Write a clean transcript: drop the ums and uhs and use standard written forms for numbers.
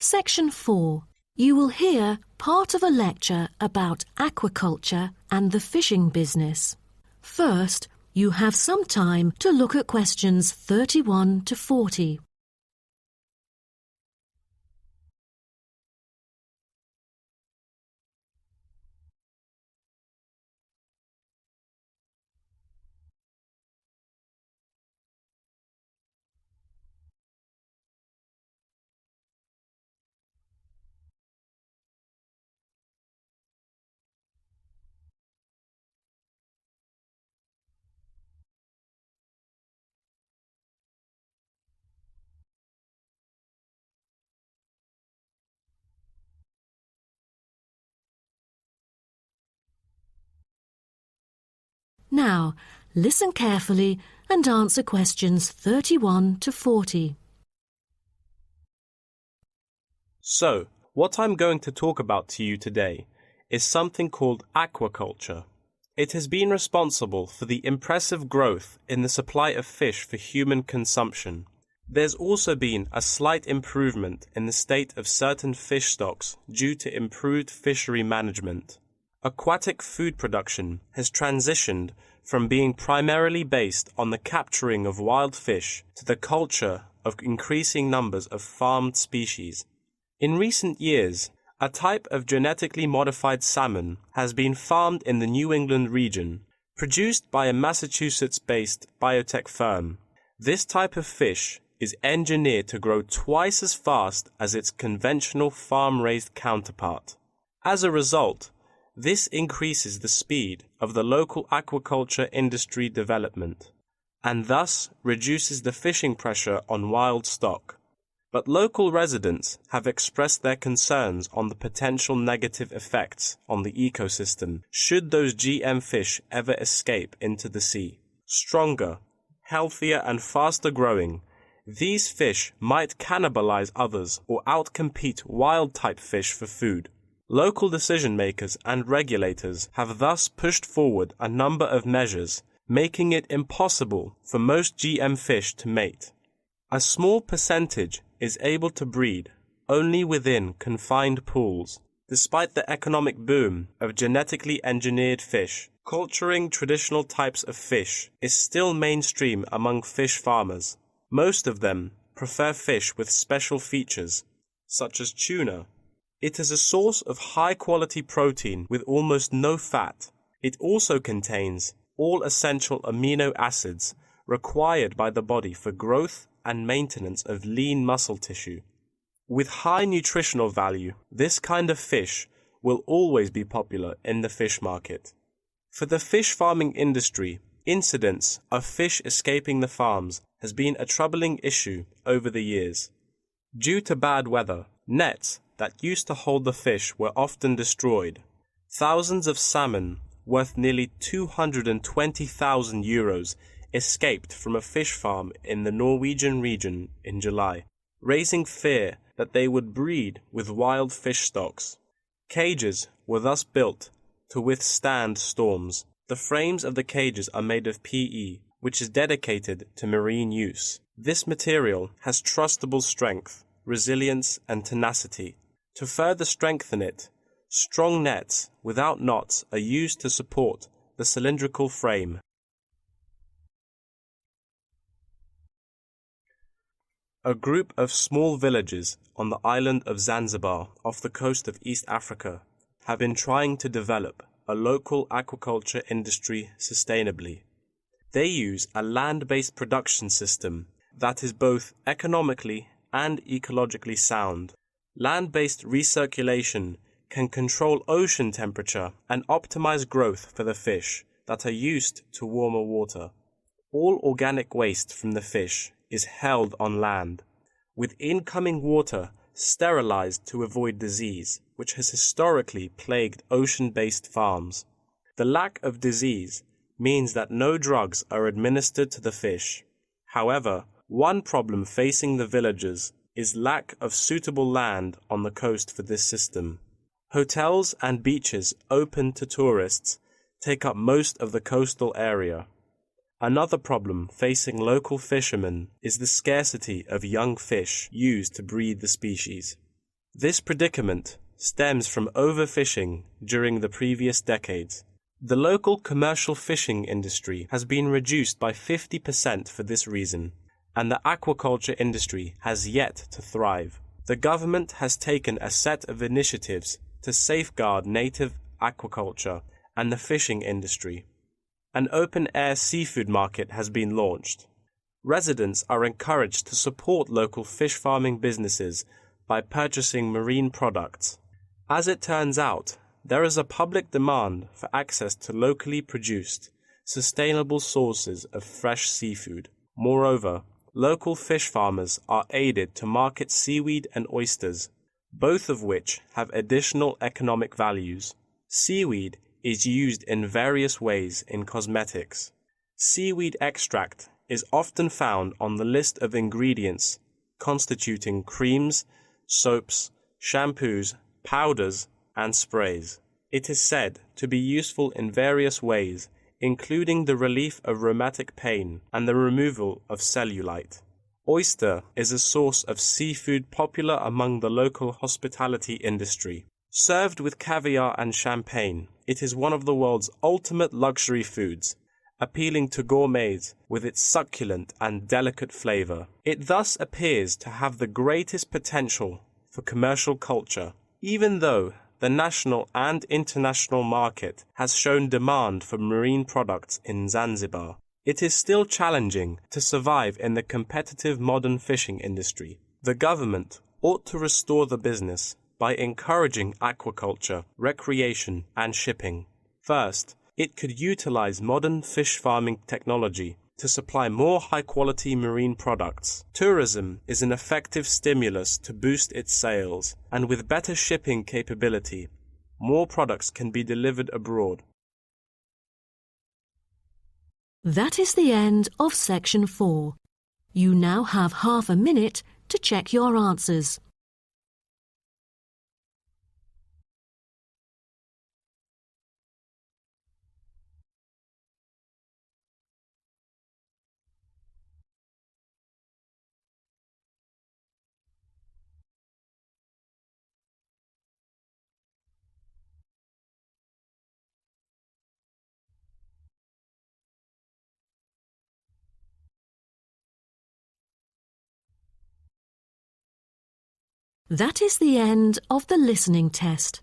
Section 4. You will hear part of a lecture about aquaculture and the fishing business. First, you have some time to look at questions 31 to 40. Now, listen carefully and answer questions 31 to 40. So, what I'm going to talk about to you today is something called aquaculture. It has been responsible for the impressive growth in the supply of fish for human consumption. There's also been a slight improvement in the state of certain fish stocks due to improved fishery management. Aquatic food production has transitioned from being primarily based on the capturing of wild fish to the culture of increasing numbers of farmed species. In recent years, a type of genetically modified salmon has been farmed in the New England region, produced by a Massachusetts-based biotech firm. This type of fish is engineered to grow twice as fast as its conventional farm-raised counterpart. As a result, this increases the speed of the local aquaculture industry development, and thus reduces the fishing pressure on wild stock. But local residents have expressed their concerns on the potential negative effects on the ecosystem should those GM fish ever escape into the sea. Stronger, healthier and faster growing, these fish might cannibalize others or outcompete wild-type fish for food. Local decision-makers and regulators have thus pushed forward a number of measures, making it impossible for most GM fish to mate. A small percentage is able to breed only within confined pools. Despite the economic boom of genetically engineered fish, culturing traditional types of fish is still mainstream among fish farmers. Most of them prefer fish with special features, such as tuna. It is a source of high-quality protein with almost no fat. It also contains all essential amino acids required by the body for growth and maintenance of lean muscle tissue. With high nutritional value, this kind of fish will always be popular in the fish market. For the fish farming industry, incidents of fish escaping the farms has been a troubling issue over the years. Due to bad weather, nets that used to hold the fish were often destroyed. Thousands of salmon, worth nearly 220,000 euros, escaped from a fish farm in the Norwegian region in July, raising fear that they would breed with wild fish stocks. Cages were thus built to withstand storms. The frames of the cages are made of PE, which is dedicated to marine use. This material has trustable strength, resilience, and tenacity. To further strengthen it, strong nets without knots are used to support the cylindrical frame. A group of small villages on the island of Zanzibar off the coast of East Africa have been trying to develop a local aquaculture industry sustainably. They use a land-based production system that is both economically and ecologically sound. Land-based recirculation can control ocean temperature and optimize growth for the fish that are used to warmer water. All organic waste from the fish is held on land, with incoming water sterilized to avoid disease, which has historically plagued ocean-based farms. The lack of disease means that no drugs are administered to the fish. However, one problem facing the villagers is lack of suitable land on the coast for this system. Hotels and beaches open to tourists take up most of the coastal area. Another problem facing local fishermen is the scarcity of young fish used to breed the species. This predicament stems from overfishing during the previous decades. The local commercial fishing industry has been reduced by 50% for this reason, and the aquaculture industry has yet to thrive. The government has taken a set of initiatives to safeguard native aquaculture and the fishing industry. An open-air seafood market has been launched. Residents are encouraged to support local fish farming businesses by purchasing marine products. As it turns out, there is a public demand for access to locally produced, sustainable sources of fresh seafood. Moreover, local fish farmers are aided to market seaweed and oysters, both of which have additional economic values. Seaweed is used in various ways in cosmetics. Seaweed extract is often found on the list of ingredients constituting creams, soaps, shampoos, powders, and sprays. It is said to be useful in various ways, including the relief of rheumatic pain and the removal of cellulite. Oyster is a source of seafood popular among the local hospitality industry. Served with caviar and champagne, it is one of the world's ultimate luxury foods, appealing to gourmets with its succulent and delicate flavor. It thus appears to have the greatest potential for commercial culture, even though the national and international market has shown demand for marine products in Zanzibar. It is still challenging to survive in the competitive modern fishing industry. The government ought to restore the business by encouraging aquaculture, recreation, and shipping. First, it could utilize modern fish farming technology to supply more high-quality marine products. Tourism is an effective stimulus to boost its sales, and with better shipping capability, more products can be delivered abroad. That is the end of Section 4. You now have half a minute to check your answers. That is the end of the listening test.